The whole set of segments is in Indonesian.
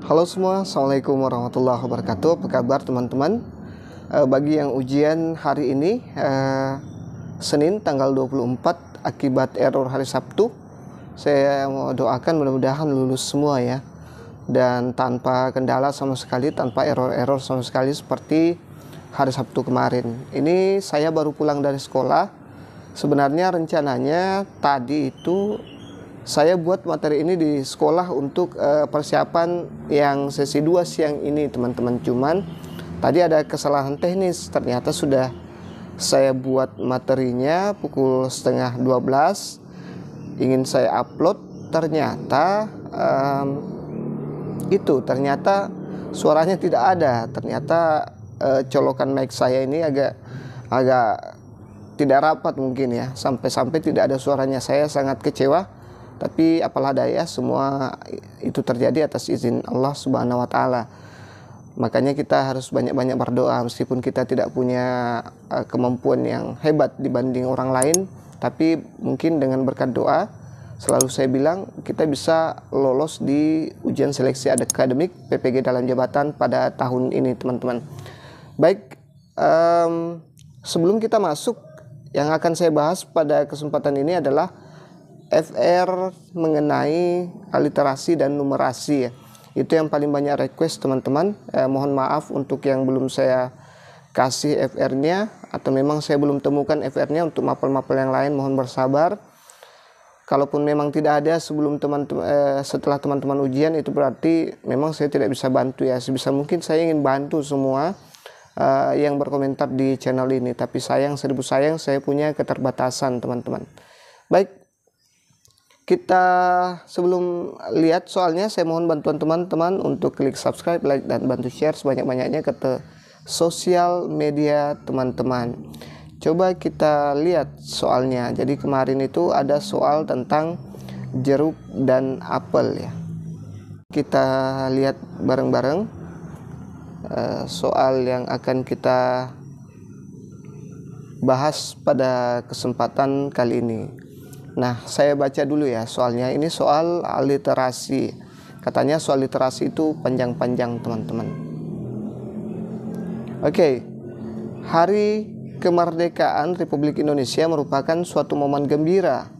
Halo semua, Assalamualaikum warahmatullahi wabarakatuh. Apa kabar teman-teman? Bagi yang ujian hari ini, Senin tanggal 24 akibat error hari Sabtu, saya mau doakan mudah-mudahan lulus semua ya. Dan tanpa kendala sama sekali, tanpa error-error sama sekali seperti hari Sabtu kemarin. Ini saya baru pulang dari sekolah. Sebenarnya rencananya tadi itu saya buat materi ini di sekolah untuk persiapan yang sesi 2 siang ini teman-teman. Cuman tadi ada kesalahan teknis, ternyata sudah saya buat materinya pukul setengah 12, ingin saya upload, ternyata ternyata suaranya tidak ada. Ternyata colokan mic saya ini agak tidak rapat mungkin ya, sampai tidak ada suaranya. Saya sangat kecewa. Tapi apalah daya, semua itu terjadi atas izin Allah Subhanahu wa Ta'ala. Makanya kita harus banyak-banyak berdoa, meskipun kita tidak punya kemampuan yang hebat dibanding orang lain, tapi mungkin dengan berkat doa, selalu saya bilang kita bisa lolos di ujian seleksi akademik PPG Dalam Jabatan pada tahun ini teman-teman. Baik, sebelum kita masuk, yang akan saya bahas pada kesempatan ini adalah FR mengenai literasi dan numerasi ya. Itu yang paling banyak request teman-teman. Mohon maaf untuk yang belum saya kasih FR-nya, atau memang saya belum temukan FR-nya. Untuk mapel-mapel yang lain mohon bersabar. Kalaupun memang tidak ada sebelum setelah teman-teman ujian, itu berarti memang saya tidak bisa bantu ya. Sebisa mungkin saya ingin bantu semua yang berkomentar di channel ini, tapi sayang, seribu sayang, saya punya keterbatasan teman-teman. Baik, kita sebelum lihat soalnya, saya mohon bantuan teman-teman untuk klik subscribe, like, dan bantu share sebanyak-banyaknya ke sosial media teman-teman. Coba kita lihat soalnya. Jadi kemarin itu ada soal tentang jeruk dan apel ya. Kita lihat bareng-bareng soal yang akan kita bahas pada kesempatan kali ini. Nah, saya baca dulu ya soalnya. Ini soal literasi. Katanya soal literasi itu panjang-panjang teman-teman. Oke. Hari kemerdekaan Republik Indonesia merupakan suatu momen gembira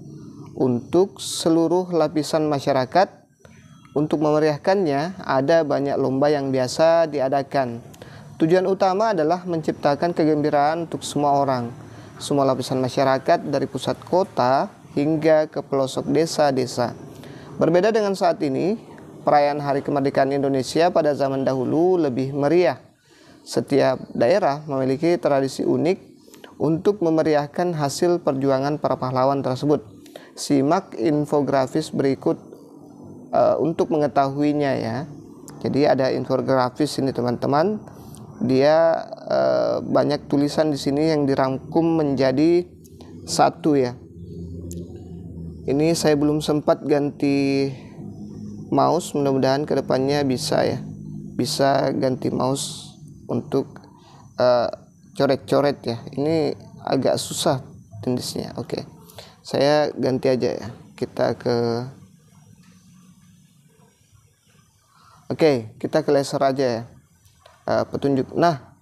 untuk seluruh lapisan masyarakat. Untuk memeriahkannya, ada banyak lomba yang biasa diadakan. Tujuan utama adalah menciptakan kegembiraan untuk semua orang, semua lapisan masyarakat dari pusat kota hingga ke pelosok desa-desa. Berbeda dengan saat ini, perayaan Hari Kemerdekaan Indonesia pada zaman dahulu lebih meriah. Setiap daerah memiliki tradisi unik untuk memeriahkan hasil perjuangan para pahlawan tersebut. Simak infografis berikut untuk mengetahuinya ya. Jadi ada infografis ini teman-teman. Dia banyak tulisan di sini yang dirangkum menjadi satu ya. Ini saya belum sempat ganti mouse, mudah-mudahan kedepannya bisa ya, bisa ganti mouse untuk coret-coret ya. Ini agak susah jenisnya. Oke, saya ganti aja ya. Kita ke laser aja ya, petunjuk. Nah,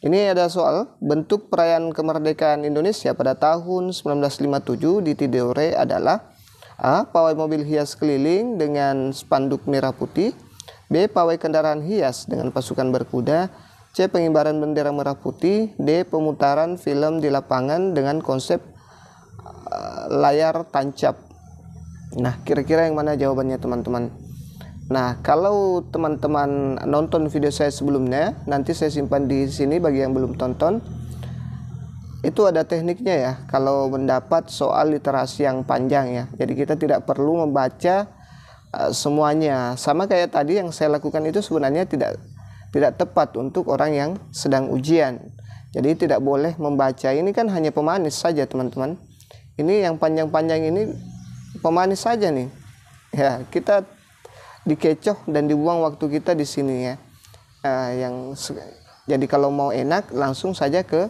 ini ada soal bentuk perayaan kemerdekaan Indonesia pada tahun 1957 di Tidore adalah A. Pawai mobil hias keliling dengan spanduk merah putih, B. Pawai kendaraan hias dengan pasukan berkuda, C. Pengibaran bendera merah putih, D. Pemutaran film di lapangan dengan konsep layar tancap. Nah, kira-kira yang mana jawabannya teman-teman? Nah, kalau teman-teman nonton video saya sebelumnya, nanti saya simpan di sini bagi yang belum tonton. Itu ada tekniknya ya, kalau mendapat soal literasi yang panjang ya. Jadi kita tidak perlu membaca semuanya. Sama kayak tadi yang saya lakukan itu sebenarnya tidak tepat untuk orang yang sedang ujian. Jadi tidak boleh membaca. Ini kan hanya pemanis saja teman-teman. Ini yang panjang-panjang ini pemanis saja nih. Ya, kita dikecoh dan dibuang waktu kita di sini ya. Jadi kalau mau enak langsung saja ke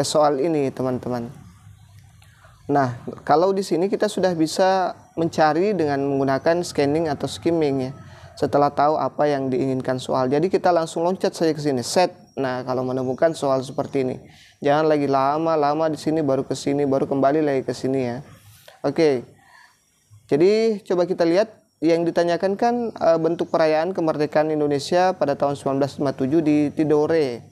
soal ini teman-teman. Nah, kalau di sini kita sudah bisa mencari dengan menggunakan scanning atau skimming ya. setelah tahu apa yang diinginkan soal. Jadi kita langsung loncat saja ke sini, set. Nah, kalau menemukan soal seperti ini, jangan lagi lama-lama di sini baru ke sini, baru kembali lagi ke sini ya. Oke. Jadi coba kita lihat yang ditanyakan kan bentuk perayaan kemerdekaan Indonesia pada tahun 1957 di Tidore.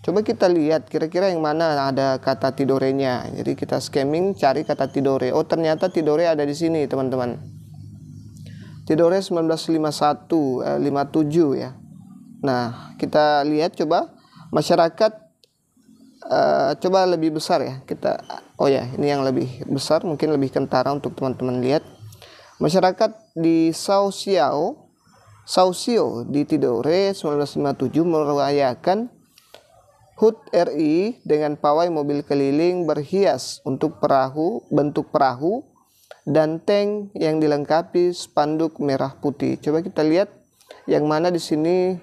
Coba kita lihat kira-kira yang mana ada kata Tidore-nya. Jadi kita scamming cari kata Tidore. Oh, ternyata Tidore ada di sini, teman-teman. Tidore 1951 57 ya. Nah, kita lihat coba masyarakat coba lebih besar ya. Oh ya, ini yang lebih besar, mungkin lebih kentara untuk teman-teman lihat. Masyarakat di Saucio di Tidore 1957 merayakan HUT RI dengan pawai mobil keliling berhias untuk bentuk perahu dan tank yang dilengkapi spanduk merah putih. Coba kita lihat yang mana di sini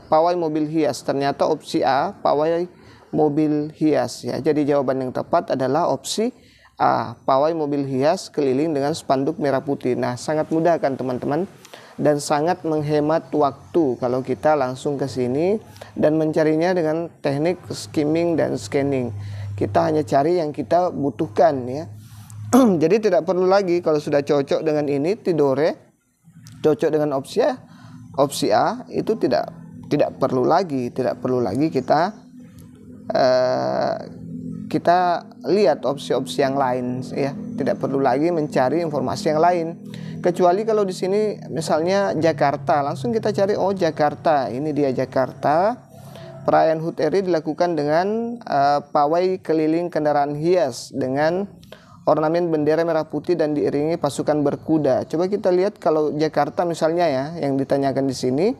pawai mobil hias. Ternyata opsi A, pawai mobil hias ya. Jadi jawaban yang tepat adalah opsi A, pawai mobil hias keliling dengan spanduk merah putih. Nah, sangat mudah kan teman-teman, dan sangat menghemat waktu kalau kita langsung ke sini dan mencarinya dengan teknik skimming dan scanning. Kita hanya cari yang kita butuhkan ya. Jadi tidak perlu lagi kalau sudah cocok dengan ini Tidore, cocok dengan opsi A itu tidak perlu lagi kita lihat opsi-opsi yang lain ya. Tidak perlu lagi mencari informasi yang lain. Kecuali kalau di sini misalnya Jakarta, langsung kita cari oh Jakarta. Ini dia Jakarta. Perayaan HUT RI dilakukan dengan pawai keliling kendaraan hias dengan ornamen bendera merah putih dan diiringi pasukan berkuda. Coba kita lihat kalau Jakarta misalnya ya, yang ditanyakan di sini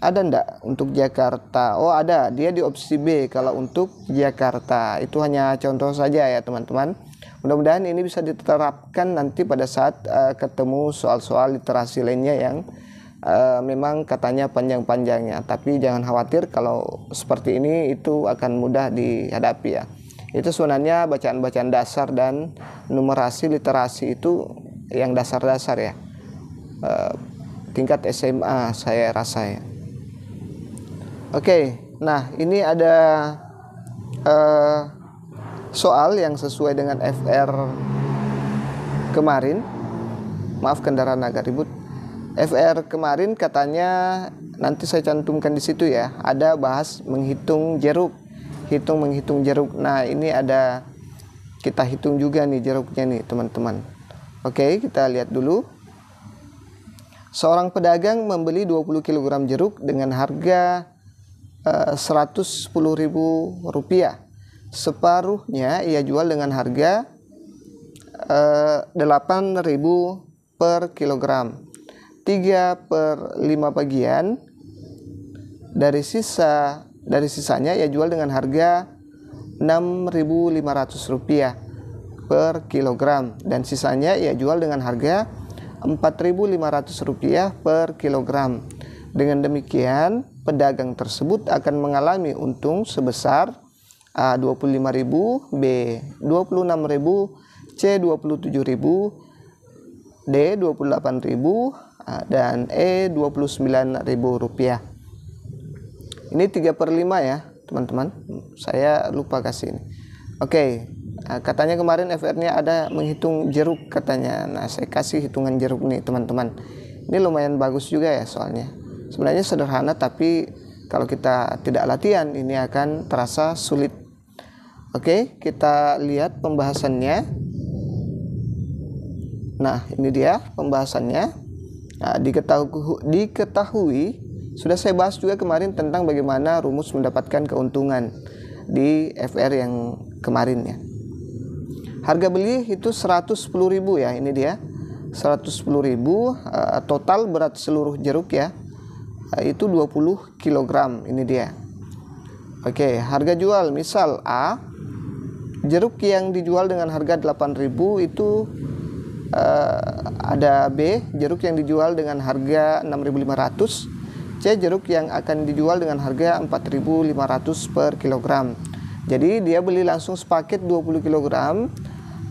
ada ndak untuk Jakarta? Oh ada, dia di opsi B kalau untuk Jakarta. Itu hanya contoh saja ya teman-teman. Mudah-mudahan ini bisa diterapkan nanti pada saat ketemu soal-soal literasi lainnya yang memang katanya panjang-panjangnya. Tapi jangan khawatir, kalau seperti ini itu akan mudah dihadapi ya. Itu sebenarnya bacaan-bacaan dasar dan numerasi literasi itu yang dasar-dasar ya. Tingkat SMA saya rasa ya. Oke, nah ini ada soal yang sesuai dengan FR kemarin. Maaf kendaraan agak ribut. FR kemarin katanya nanti saya cantumkan di situ ya. Ada bahas menghitung jeruk, menghitung jeruk. Nah ini ada kita hitung juga nih jeruknya nih teman-teman. Oke, kita lihat dulu. Seorang pedagang membeli 20 kg jeruk dengan harga Rp110.000. Separuhnya ia jual dengan harga 8.000 per kilogram. 3/5 bagian dari sisanya ia jual dengan harga Rp6.500 per kilogram, dan sisanya ia jual dengan harga Rp4.500 per kilogram. Dengan demikian, pedagang tersebut akan mengalami untung sebesar A 25.000, B 26.000, C 27.000, D 28.000, dan E 29.000 rupiah. Ini 3/5 ya teman-teman, saya lupa kasih ini. Oke, katanya kemarin FR-nya ada menghitung jeruk katanya. Nah saya kasih hitungan jeruk nih teman-teman. Ini lumayan bagus juga ya soalnya. Sebenarnya sederhana, tapi kalau kita tidak latihan ini akan terasa sulit. Oke, kita lihat pembahasannya. Nah, ini dia pembahasannya. Nah, diketahui sudah saya bahas juga kemarin tentang bagaimana rumus mendapatkan keuntungan di FR yang kemarin ya. Harga beli itu 110.000 ya, ini dia. 110.000, total berat seluruh jeruk ya. Itu 20 kg, ini dia. Oke, harga jual misal A, jeruk yang dijual dengan harga 8.000 itu ada B, jeruk yang dijual dengan harga 6.500, C, jeruk yang akan dijual dengan harga 4.500 per kilogram. Jadi dia beli langsung sepaket 20 kg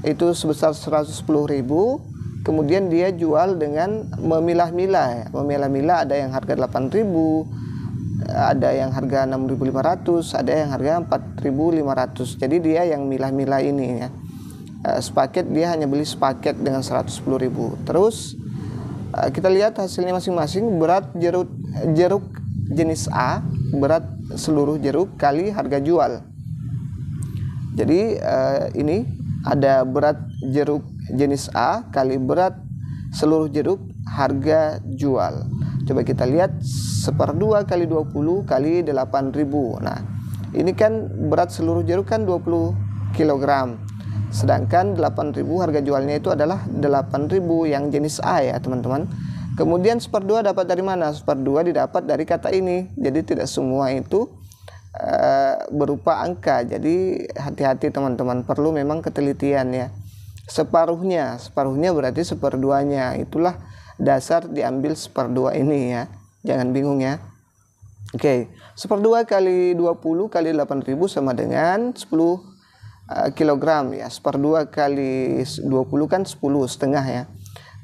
itu sebesar 110.000, kemudian dia jual dengan memilah-milah ya. Memilah-milah, ada yang harga 8.000, ada yang harga 6.500, ada yang harga 4.500. Jadi dia yang milah-milah ini ya. Sepaket dia hanya beli sepaket dengan 110.000. Terus kita lihat hasilnya masing-masing. Berat jeruk jenis A, berat seluruh jeruk kali harga jual. Jadi ini ada berat jeruk jenis A kali berat seluruh jeruk harga jual. Coba kita lihat 1/2 kali 20 kali 8.000. Nah, ini kan berat seluruh jeruk kan 20 kg. Sedangkan 8.000 harga jualnya itu adalah 8.000 yang jenis A ya, teman-teman. Kemudian 1/2 dapat dari mana? 1/2 didapat dari kata ini. Jadi tidak semua itu berupa angka. Jadi hati-hati teman-teman, perlu memang ketelitian ya. Separuhnya berarti 1/2-nya. Itulah dasar diambil 1/2 ini ya. Jangan bingung ya. Oke, 1/2 kali 20 kali 8.000 sama dengan 10 kilogram ya. 1/2 kali 20 kan 10,5 ya.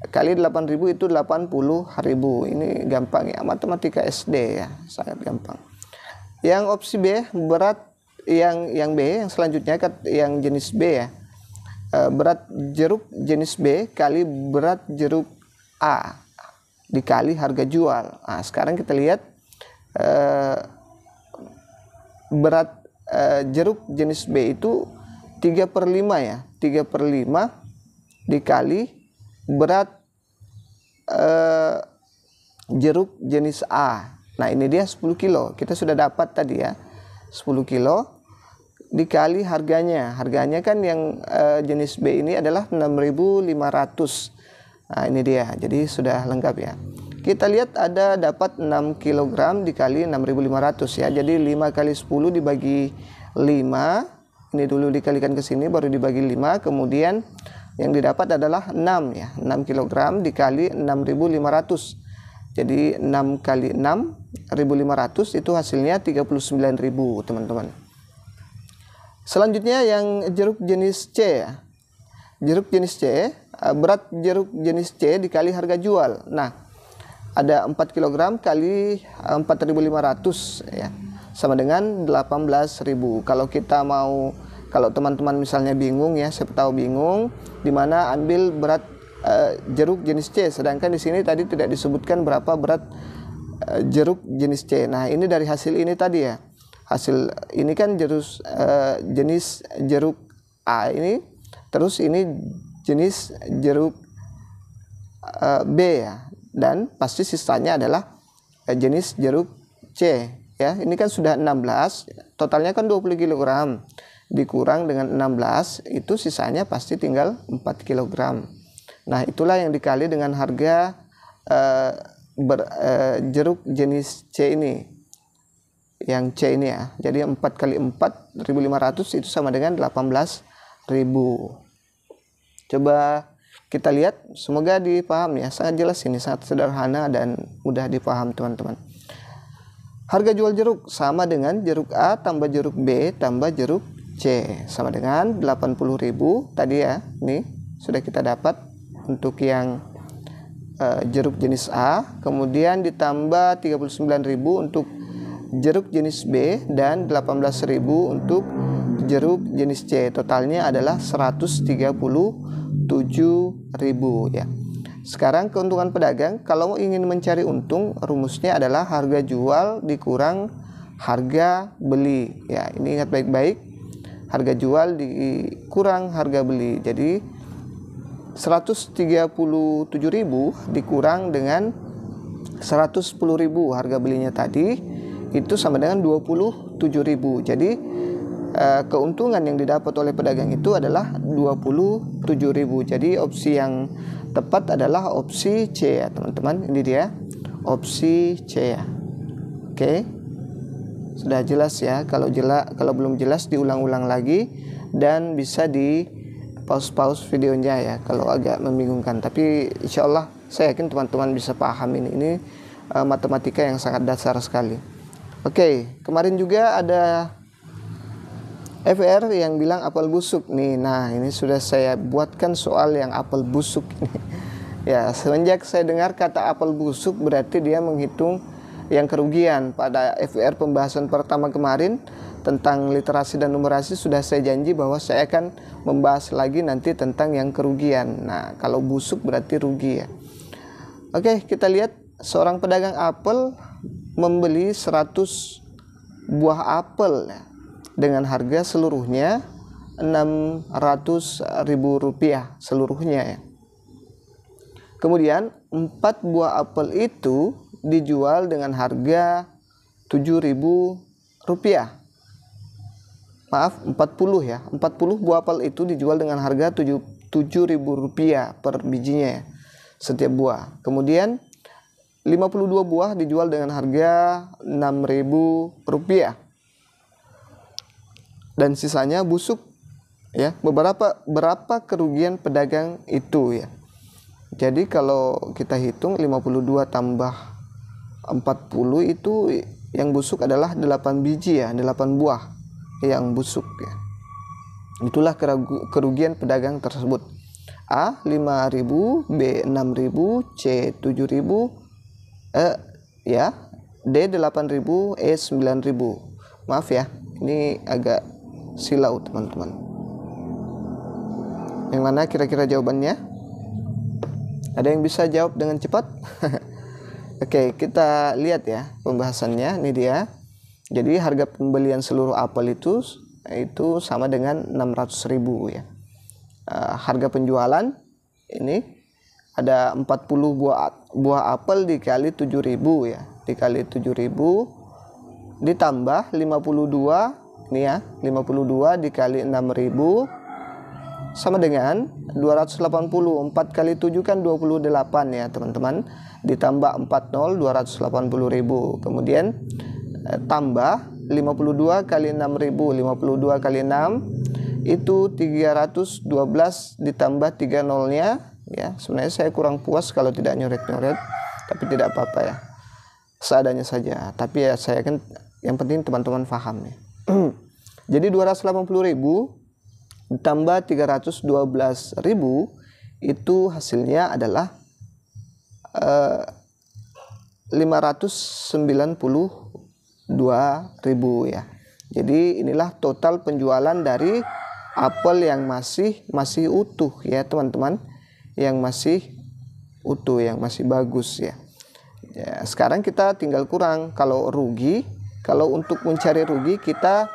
Kali 8.000 itu 80.000. Ini gampang ya, matematika SD ya, sangat gampang. Yang opsi B, berat yang B, yang selanjutnya yang jenis B ya. Berat jeruk jenis B kali berat jeruk A dikali harga jual. Nah, sekarang kita lihat berat jeruk jenis B itu 3/5 ya. 3/5 dikali berat jeruk jenis A. Nah, ini dia 10 kilo. Kita sudah dapat tadi ya. 10 kilo dikali harganya. Harganya kan yang jenis B ini adalah 6.500. Nah, ini dia. Jadi sudah lengkap ya. Kita lihat ada dapat 6 kg dikali 6.500 ya. Jadi 5 kali 10 dibagi 5. Ini dulu dikalikan ke sini baru dibagi 5. Kemudian yang didapat adalah 6 ya. 6 kg dikali 6.500. Jadi 6 kali 6.500 itu hasilnya 39.000 teman-teman. Selanjutnya yang jeruk jenis C ya. Jeruk jenis C, berat jeruk jenis C dikali harga jual. Nah, ada 4 kg kali 4.500 ya. Sama dengan 18.000. Kalau teman-teman misalnya bingung ya, siapa tahu bingung di mana ambil berat jeruk jenis C, sedangkan di sini tadi tidak disebutkan berapa berat jeruk jenis C. Nah, ini dari hasil ini tadi ya. Hasil ini kan jenis jeruk A ini, terus ini jenis jeruk B ya, dan pasti sisanya adalah jenis jeruk C ya. Ini kan sudah 16, totalnya kan 20 kg dikurang dengan 16, itu sisanya pasti tinggal 4 kg. Nah, itulah yang dikali dengan harga jeruk jenis C ini. Yang C ini ya. Jadi 4 kali 4.500 itu sama dengan 18.000. Coba kita lihat, semoga dipaham ya. Sangat jelas ini, sangat sederhana dan mudah dipaham teman-teman. Harga jual jeruk sama dengan jeruk A tambah jeruk B tambah jeruk C sama dengan 80.000 tadi ya. Ini sudah kita dapat untuk yang jeruk jenis A, kemudian ditambah 39.000 untuk jeruk jenis B dan 18.000 untuk jeruk jenis C. Totalnya adalah 137.000 ya. Sekarang keuntungan pedagang, kalau ingin mencari untung, rumusnya adalah harga jual dikurang harga beli ya. Ini ingat baik-baik, harga jual dikurang harga beli. Jadi 137.000 dikurang dengan 110.000 harga belinya tadi, itu sama dengan 27.000. Jadi keuntungan yang didapat oleh pedagang itu adalah 27.000. Jadi opsi yang tepat adalah opsi C ya teman-teman. Ini dia opsi C ya. Oke, sudah jelas ya. Kalau belum jelas diulang-ulang lagi, dan bisa di pause videonya ya kalau agak membingungkan. Tapi insya Allah saya yakin teman-teman bisa paham ini matematika yang sangat dasar sekali. Oke, kemarin juga ada FR yang bilang apel busuk nih. Nah, ini sudah saya buatkan soal yang apel busuk ini. Ya, semenjak saya dengar kata apel busuk berarti dia menghitung yang kerugian. Pada FWR pembahasan pertama kemarin tentang literasi dan numerasi sudah saya janji bahwa saya akan membahas lagi nanti tentang yang kerugian. Nah, kalau busuk berarti rugi ya. Oke, kita lihat seorang pedagang apel membeli 100 buah apel ya, dengan harga seluruhnya Rp600.000 seluruhnya ya. Kemudian 4 buah apel itu dijual dengan harga Rp7.000. Maaf, 40 ya. 40 buah apel itu dijual dengan harga Rp7.000 per bijinya ya, setiap buah. Kemudian 52 buah dijual dengan harga Rp6.000. Dan sisanya busuk ya. Berapa kerugian pedagang itu ya. Jadi kalau kita hitung 52 tambah 40 itu yang busuk adalah 8 biji ya, 8 buah yang busuk ya. Itulah kerugian pedagang tersebut. A 5.000, B 6.000, C 7.000, ya, D 8.000, E 9.000. Maaf ya, ini agak silau teman-teman. Yang mana kira-kira jawabannya? Ada yang bisa jawab dengan cepat? Oke, kita lihat ya pembahasannya. Ini dia. Jadi harga pembelian seluruh apel itu sama dengan 600.000 ya. Harga penjualan ini ada 40 buah apel dikali 7.000 ya. Dikali 7.000 ditambah 52 ini ya. 52 dikali 6.000 sama dengan 280. 4 kali 7 kan 28 ya teman-teman. Ditambah 40, 280.000. Kemudian tambah 52 kali 6.000. 52 kali 6 itu 312 ditambah 3 nolnya ya. Sebenarnya saya kurang puas kalau tidak nyoret-nyoret, tapi tidak apa-apa ya. Seadanya saja. Tapi ya saya kan yang penting teman-teman paham ya. Jadi 280.000 ditambah 312.000 itu hasilnya adalah 592.000 ya. Jadi inilah total penjualan dari apel yang masih utuh ya teman-teman, yang masih utuh, yang masih bagus ya. Ya, sekarang kita tinggal kurang. Kalau rugi, kalau untuk mencari rugi kita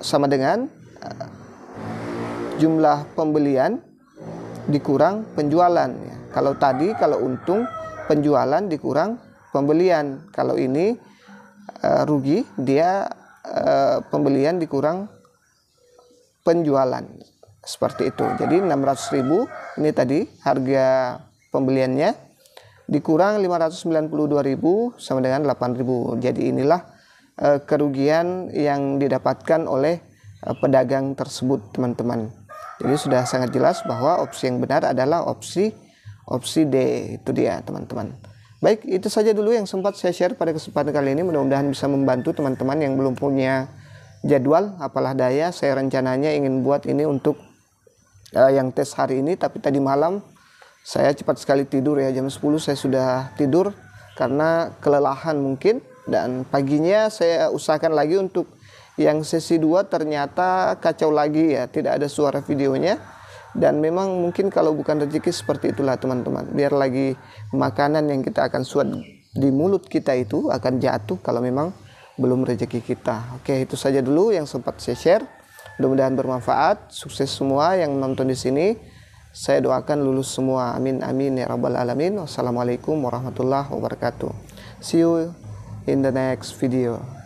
sama dengan jumlah pembelian dikurang penjualan ya. Kalau untung penjualan dikurang pembelian. Kalau ini rugi, dia pembelian dikurang penjualan. Seperti itu. Jadi 600.000 ini tadi harga pembeliannya dikurang 592.000 sama dengan 8.000. Jadi inilah kerugian yang didapatkan oleh pedagang tersebut teman-teman. Jadi sudah sangat jelas bahwa opsi yang benar adalah opsi D. Itu dia teman-teman. Baik, itu saja dulu yang sempat saya share pada kesempatan kali ini. Mudah-mudahan bisa membantu teman-teman yang belum punya jadwal. Apalah daya, saya rencananya ingin buat ini untuk yang tes hari ini, tapi tadi malam saya cepat sekali tidur ya. Jam 10 saya sudah tidur karena kelelahan mungkin. Dan paginya saya usahakan lagi untuk yang sesi 2, ternyata kacau lagi ya, tidak ada suara videonya. Dan memang mungkin kalau bukan rezeki seperti itulah teman-teman. Biar lagi makanan yang kita akan suap di mulut kita itu akan jatuh kalau memang belum rezeki kita. Oke, itu saja dulu yang sempat saya share. Mudah-mudahan bermanfaat. Sukses semua yang nonton di sini. Saya doakan lulus semua. Amin amin ya rabbal alamin. Wassalamualaikum warahmatullahi wabarakatuh. See you in the next video.